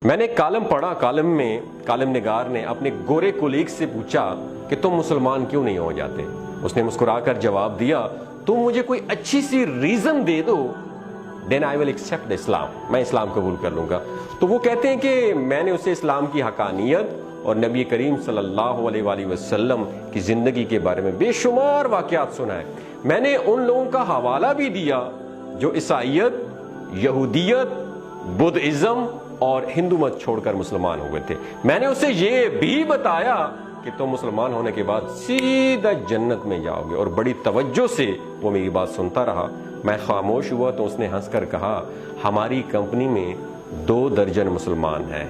میں نے کالم پڑھا، کالم میں کالم نگار نے اپنے گورے کولیگ سے پوچھا کہ تم مسلمان کیوں نہیں ہو جاتے؟ اس نے مسکرا کر جواب دیا، تم مجھے کوئی اچھی سی ریزن دے دو، then I will accept Islam, میں اسلام قبول کر لوں گا۔ تو وہ کہتے ہیں کہ میں نے اسے اسلام کی حقانیت اور نبی کریم صلی اللہ علیہ وآلہ وسلم کی زندگی کے بارے میں بے شمار واقعات سنائے۔ میں نے ان لوگوں کا حوالہ بھی دیا جو عیسائیت، یہودیت، بدھزم اور ہندو مت چھوڑ کر مسلمان ہوئے تھے۔ میں نے اسے یہ بھی بتایا کہ تم مسلمان ہونے کے بعد سیدھا جنت میں جاؤ گے، اور بڑی توجہ سے وہ میری بات سنتا رہا۔ میں خاموش ہوا تو اس نے ہنس کر کہا، ہماری کمپنی میں 2 درجن مسلمان ہیں،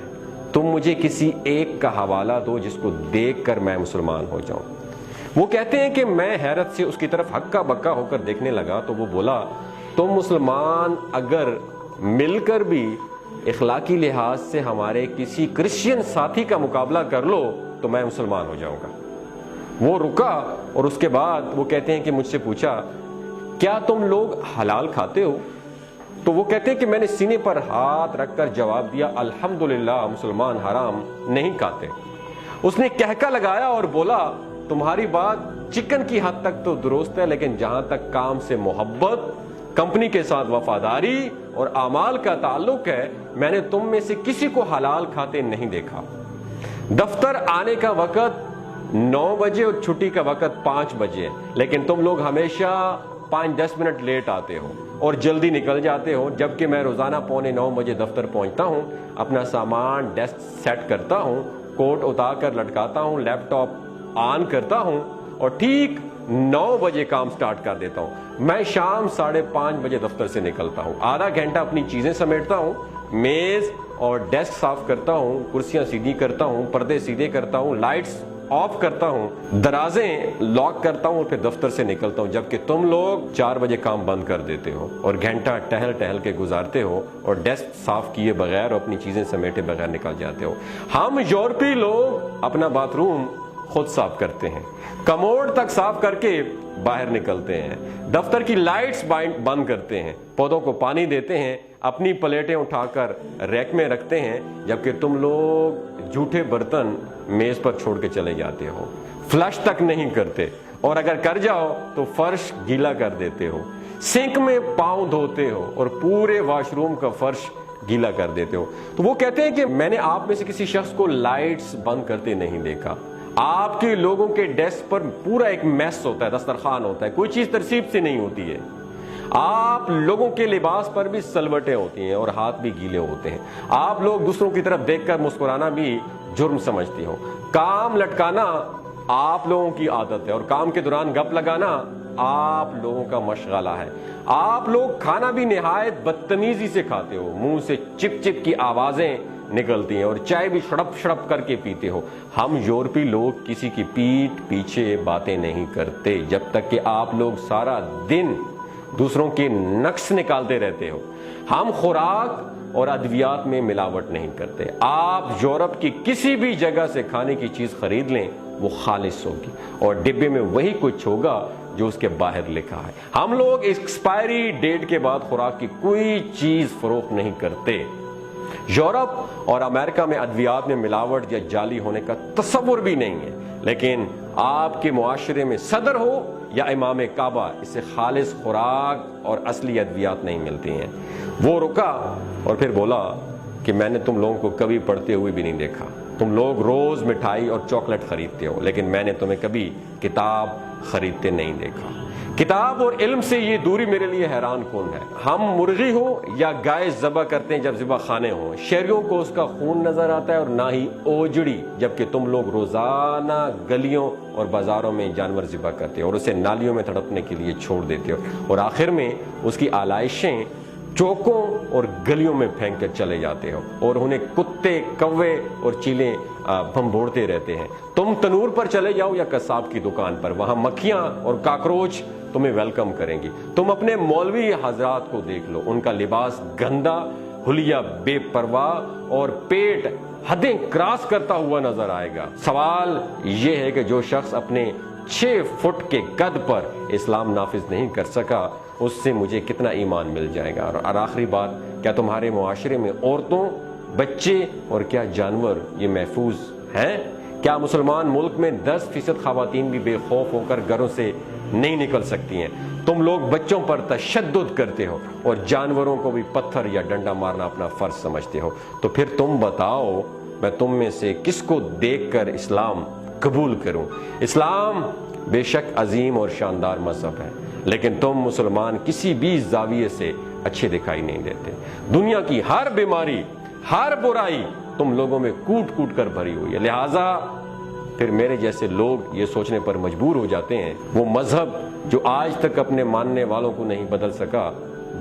تم مجھے کسی ایک کا حوالہ دو جس کو دیکھ کر میں مسلمان ہو جاؤں۔ وہ کہتے ہیں کہ میں حیرت سے اس کی طرف ہکا بکا ہو کر دیکھنے لگا تو وہ بولا، تم مسلمان اگر مل کر بھی اخلاقی لحاظ سے ہمارے کسی کرسچین ساتھی کا مقابلہ کر لو تو میں مسلمان ہو جاؤں گا۔ وہ رکا اور اس کے بعد وہ کہتے ہیں کہ مجھ سے پوچھا، کیا تم لوگ حلال کھاتے ہو؟ تو وہ کہتے ہیں کہ میں نے سینے پر ہاتھ رکھ کر جواب دیا، الحمدللہ مسلمان حرام نہیں کھاتے۔ اس نے کہکا لگایا اور بولا، تمہاری بات چکن کی حد تک تو درست ہے، لیکن جہاں تک کام سے محبت، کمپنی کے ساتھ وفاداری اور اعمال کا تعلق ہے، میں نے تم میں سے کسی کو حلال کھاتے نہیں دیکھا۔ دفتر آنے کا وقت 9 بجے اور چھٹی کا وقت 5 بجے، لیکن تم لوگ ہمیشہ 5-10 منٹ لیٹ آتے ہو اور جلدی نکل جاتے ہو، جبکہ میں روزانہ 8:45 بجے دفتر پہنچتا ہوں، اپنا سامان ڈیسک سیٹ کرتا ہوں، کوٹ اتار کر لٹکاتا ہوں، لیپ ٹاپ آن کرتا ہوں اور ٹھیک 9 بجے کام سٹارٹ کر دیتا ہوں۔ میں شام 5:30 بجے دفتر سے نکلتا ہوں، آدھا گھنٹہ اپنی چیزیں سمیٹتا ہوں، میز اور ڈیسک صاف کرتا ہوں، کرسیاں سیدھی کرتا ہوں، پردے سیدھے کرتا ہوں، لائٹس آف کرتا ہوں، درازیں لاک کرتا ہوں اور پھر دفتر سے نکلتا ہوں، جبکہ تم لوگ 4 بجے کام بند کر دیتے ہو اور گھنٹہ ٹہل کے گزارتے ہو اور ڈیسک صاف کیے بغیر اور اپنی چیزیں سمیٹے بغیر نکل جاتے ہو۔ ہم یورپی لوگ اپنا باتھ روم خود صاف کرتے ہیں، کموڈ تک صاف کر کے باہر نکلتے ہیں، دفتر کی لائٹس بند کرتے ہیں، پودوں کو پانی دیتے ہیں، اپنی پلیٹیں اٹھا کر ریک میں رکھتے ہیں، جبکہ تم لوگ جھوٹے برتن میز پر چھوڑ کے چلے جاتے ہو، فلش تک نہیں کرتے، اور اگر کر جاؤ تو فرش گیلا کر دیتے ہو، سنک میں پاؤں دھوتے ہو اور پورے واش روم کا فرش گیلا کر دیتے ہو۔ تو وہ کہتے ہیں کہ میں نے آپ میں سے کسی شخص کو لائٹس بند کرتے نہیں دیکھا۔ آپ کے لوگوں کے ڈیسک پر پورا ایک میس ہوتا ہے، دسترخوان ہوتا ہے، کوئی چیز ترتیب سے نہیں ہوتی ہے۔ آپ لوگوں کے لباس پر بھی سلوٹیں ہوتی ہیں اور ہاتھ بھی گیلے ہوتے ہیں۔ آپ لوگ دوسروں کی طرف دیکھ کر مسکرانا بھی جرم سمجھتے ہو۔ کام لٹکانا آپ لوگوں کی عادت ہے اور کام کے دوران گپ لگانا آپ لوگوں کا مشغلہ ہے۔ آپ لوگ کھانا بھی نہایت بدتمیزی سے کھاتے ہو، منہ سے چپ چپ کی آوازیں نکلتی ہیں اور چائے بھی شڑپ شڑپ کر کے پیتے ہو۔ ہم یورپی لوگ کسی کی پیٹھ پیچھے باتیں نہیں کرتے جب تک کہ آپ لوگ سارا دن دوسروں کے نقص نکالتے رہتے ہو۔ ہم خوراک اور ادویات میں ملاوٹ نہیں کرتے۔ آپ یورپ کی کسی بھی جگہ سے کھانے کی چیز خرید لیں، وہ خالص ہوگی اور ڈبے میں وہی کچھ ہوگا جو اس کے باہر لکھا ہے۔ ہم لوگ ایکسپائری ڈیٹ کے بعد خوراک کی کوئی چیز فروخت نہیں کرتے۔ یورپ اور امریکہ میں ادویات میں ملاوٹ یا جعلی ہونے کا تصور بھی نہیں ہے، لیکن آپ کے معاشرے میں صدر ہو یا امام کعبہ، اس سے خالص خوراک اور اصلی ادویات نہیں ملتی ہیں۔ وہ رکا اور پھر بولا کہ میں نے تم لوگوں کو کبھی پڑھتے ہوئے بھی نہیں دیکھا۔ تم لوگ روز مٹھائی اور چاکلیٹ خریدتے ہو، لیکن میں نے تمہیں کبھی کتاب خریدتے نہیں دیکھا۔ کتاب اور علم سے یہ دوری میرے لیے حیران کن ہے۔ ہم مرغی ہو یا گائے ذبح کرتے ہیں جب ذبح خانے ہوں، شہریوں کو اس کا خون نظر آتا ہے اور نہ ہی اوجڑی، جبکہ تم لوگ روزانہ گلیوں اور بازاروں میں جانور ذبح کرتے ہو اور اسے نالیوں میں تڑپنے کے لیے چھوڑ دیتے ہو، اور آخر میں اس کی آلائشیں چوکوں اور گلیوں میں پھینک کر چلے جاتے ہو اور انہیں کتے، کوے اور چیلیں بھنبوڑتے رہتے ہیں۔ تم تنور پر چلے جاؤ یا قصاب کی دکان پر، وہاں مکھیاں اور کاکروچ تمہیں ویلکم کریں گی۔ تم اپنے مولوی حضرات کو دیکھ لو، ان کا لباس گندا، حلیہ بے پرواہ اور پیٹ حدیں کراس کرتا ہوا نظر آئے گا۔ سوال یہ ہے کہ جو شخص اپنے 6 فٹ کے قد پر اسلام نافذ نہیں کر سکا، اس سے مجھے کتنا ایمان مل جائے گا؟ اور آخری بات، کیا تمہارے معاشرے میں عورتوں بچے اور کیا جانور یہ محفوظ ہیں؟ کیا مسلمان ملک میں 10% خواتین بھی بے خوف ہو کر گھروں سے نہیں نکل سکتی ہیں؟ تم لوگ بچوں پر تشدد کرتے ہو اور جانوروں کو بھی پتھر یا ڈنڈا مارنا اپنا فرض سمجھتے ہو، تو پھر تم بتاؤ میں تم میں سے کس کو دیکھ کر اسلام قبول کروں؟ اسلام بے شک عظیم اور شاندار مذہب ہے، لیکن تم مسلمان کسی بھی زاویے سے اچھے دکھائی نہیں دیتے۔ دنیا کی ہر بیماری، ہر برائی تم لوگوں میں کوٹ کوٹ کر بھری ہوئی ہے، لہٰذا پھر میرے جیسے لوگ یہ سوچنے پر مجبور ہو جاتے ہیں وہ مذہب جو آج تک اپنے ماننے والوں کو نہیں بدل سکا،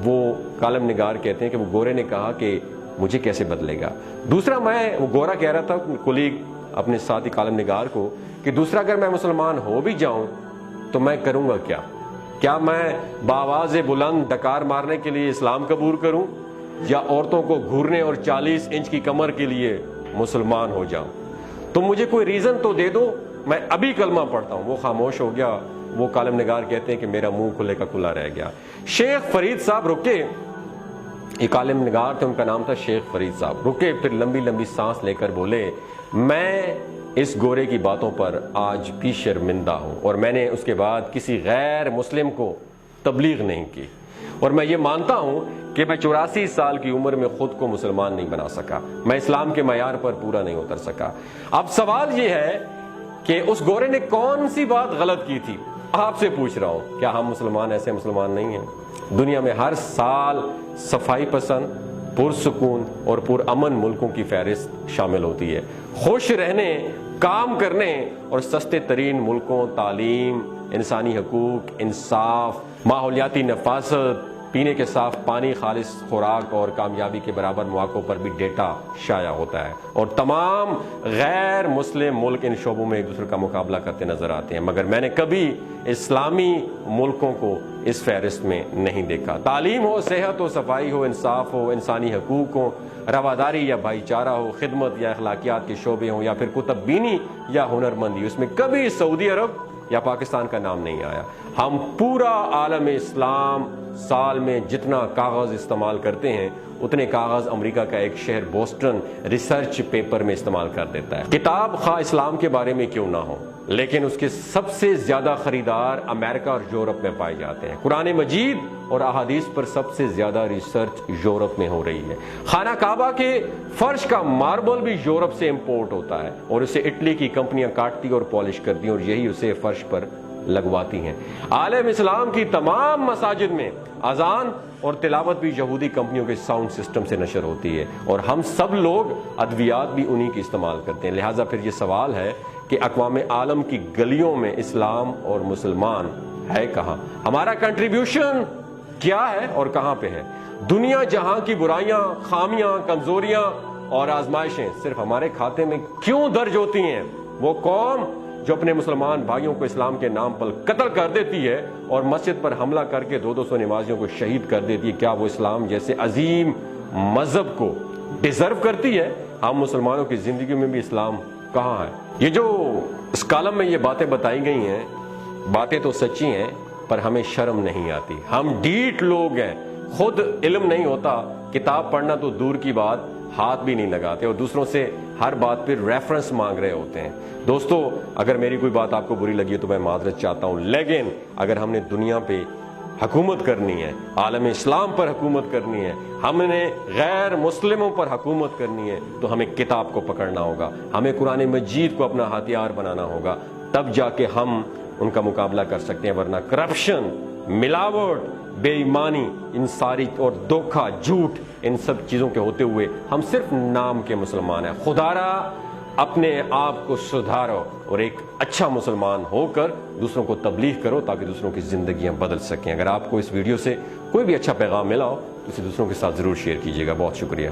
وہ کالم نگار کہتے ہیں کہ وہ گورے نے کہا کہ مجھے کیسے بدلے گا۔ دوسرا، وہ گورا کہہ رہا تھا کولیگ اپنے ساتھی کالم نگار کو کہ دوسرا اگر میں مسلمان ہو بھی جاؤں تو میں کروں گا کیا میں بآواز بلند ڈکار مارنے کے لیے اسلام قبول کروں، یا عورتوں کو گھورنے اور 40 انچ کی کمر کے لیے مسلمان ہو جاؤں؟ تم مجھے کوئی ریزن تو دے دو، میں ابھی کلمہ پڑھتا ہوں۔ وہ خاموش ہو گیا۔ وہ کالم نگار کہتے ہیں کہ میرا منہ کھلے کا کھلا رہ گیا۔ شیخ فرید صاحب رکے، یہ کالم نگار تھے، ان کا نام تھا شیخ فرید صاحب، رکے، پھر لمبی لمبی سانس لے کر بولے میں اس گورے کی باتوں پر آج بھی شرمندہ ہوں، اور میں نے اس کے بعد کسی غیر مسلم کو تبلیغ نہیں کی، اور میں یہ مانتا ہوں کہ میں 84 سال کی عمر میں خود کو مسلمان نہیں بنا سکا، میں اسلام کے معیار پر پورا نہیں اتر سکا۔ اب سوال یہ ہے کہ اس گورے نے کون سی بات غلط کی تھی؟ آپ سے پوچھ رہا ہوں، کیا ہم مسلمان ایسے مسلمان نہیں ہیں؟ دنیا میں ہر سال صفائی پسند، پرسکون اور پرامن ملکوں کی فہرست شامل ہوتی ہے۔ خوش رہنے، کام کرنے اور سستے ترین ملکوں، تعلیم، انسانی حقوق، انصاف، ماحولیاتی نفاست، پینے کے صاف پانی، خالص خوراک اور کامیابی کے برابر مواقعوں پر بھی ڈیٹا شائع ہوتا ہے، اور تمام غیر مسلم ملک ان شعبوں میں ایک دوسرے کا مقابلہ کرتے نظر آتے ہیں، مگر میں نے کبھی اسلامی ملکوں کو اس فہرست میں نہیں دیکھا۔ تعلیم ہو، صحت ہو، صفائی ہو، انصاف ہو، انسانی حقوق ہو، رواداری یا بھائی چارہ ہو، خدمت یا اخلاقیات کے شعبے ہوں، یا پھر کتب بینی یا ہنرمندی، اس میں کبھی سعودی عرب یا پاکستان کا نام نہیں آیا۔ ہم پورا عالم اسلام سال میں جتنا کاغذ استعمال کرتے ہیں اتنے کاغذ امریکہ کا ایک شہر بوسٹن ریسرچ پیپر میں استعمال کر دیتا ہے۔ کتاب خواہ اسلام کے بارے میں کیوں نہ ہو، لیکن اس کے سب سے زیادہ خریدار امریکہ اور یورپ میں پائے جاتے ہیں۔ قرآن مجید اور احادیث پر سب سے زیادہ ریسرچ یورپ میں ہو رہی ہے۔ خانہ کعبہ کے فرش کا ماربل بھی یورپ سے امپورٹ ہوتا ہے، اور اسے اٹلی کی کمپنیاں کاٹتی اور پالش کرتی ہیں، اور یہی اسے فرش پر لگواتی ہیں۔ عالم اسلام کی تمام مساجد میں اذان اور تلاوت بھی یہودی کمپنیوں کے ساؤنڈ سسٹم سے نشر ہوتی ہے، اور ہم سب لوگ ادویات بھی انہی کی استعمال کرتے ہیں۔ لہٰذا پھر یہ سوال ہے کہ اقوام عالم کی گلیوں میں اسلام اور مسلمان ہے کہاں؟ ہمارا کنٹریبیوشن کیا ہے اور کہاں پہ ہے؟ دنیا جہاں کی برائیاں، خامیاں، کمزوریاں اور آزمائشیں صرف ہمارے کھاتے میں کیوں درج ہوتی ہیں؟ وہ قوم جو اپنے مسلمان بھائیوں کو اسلام کے نام پر قتل کر دیتی ہے اور مسجد پر حملہ کر کے 200 نمازیوں کو شہید کر دیتی ہے، کیا وہ اسلام جیسے عظیم مذہب کو ڈیزرو کرتی ہے؟ ہم مسلمانوں کی زندگی میں بھی اسلام کہاں ہے؟ یہ جو اس کالم میں یہ باتیں بتائی گئی ہیں، باتیں تو سچی ہیں، پر ہمیں شرم نہیں آتی۔ ہم ڈھیٹ لوگ ہیں، خود علم نہیں ہوتا، کتاب پڑھنا تو دور کی بات، ہاتھ بھی نہیں لگاتے، اور دوسروں سے ہر بات پہ ریفرنس مانگ رہے ہوتے ہیں۔ دوستو، اگر میری کوئی بات آپ کو بری لگی ہے تو میں معذرت چاہتا ہوں، لیکن اگر ہم نے دنیا پہ حکومت کرنی ہے، عالم اسلام پر حکومت کرنی ہے، ہم نے غیر مسلموں پر حکومت کرنی ہے، تو ہمیں کتاب کو پکڑنا ہوگا، ہمیں قرآن مجید کو اپنا ہتھیار بنانا ہوگا، تب جا کے ہم ان کا مقابلہ کر سکتے ہیں، ورنہ کرپشن، ملاوٹ، بے ایمانی، ان ساری اور دھوکہ، جھوٹ، ان سب چیزوں کے ہوتے ہوئے ہم صرف نام کے مسلمان ہیں۔ خدارا اپنے آپ کو سدھارو اور ایک اچھا مسلمان ہو کر دوسروں کو تبلیغ کرو تاکہ دوسروں کی زندگیاں بدل سکیں۔ اگر آپ کو اس ویڈیو سے کوئی بھی اچھا پیغام ملا ہو تو اسے دوسروں کے ساتھ ضرور شیئر کیجیے گا۔ بہت شکریہ۔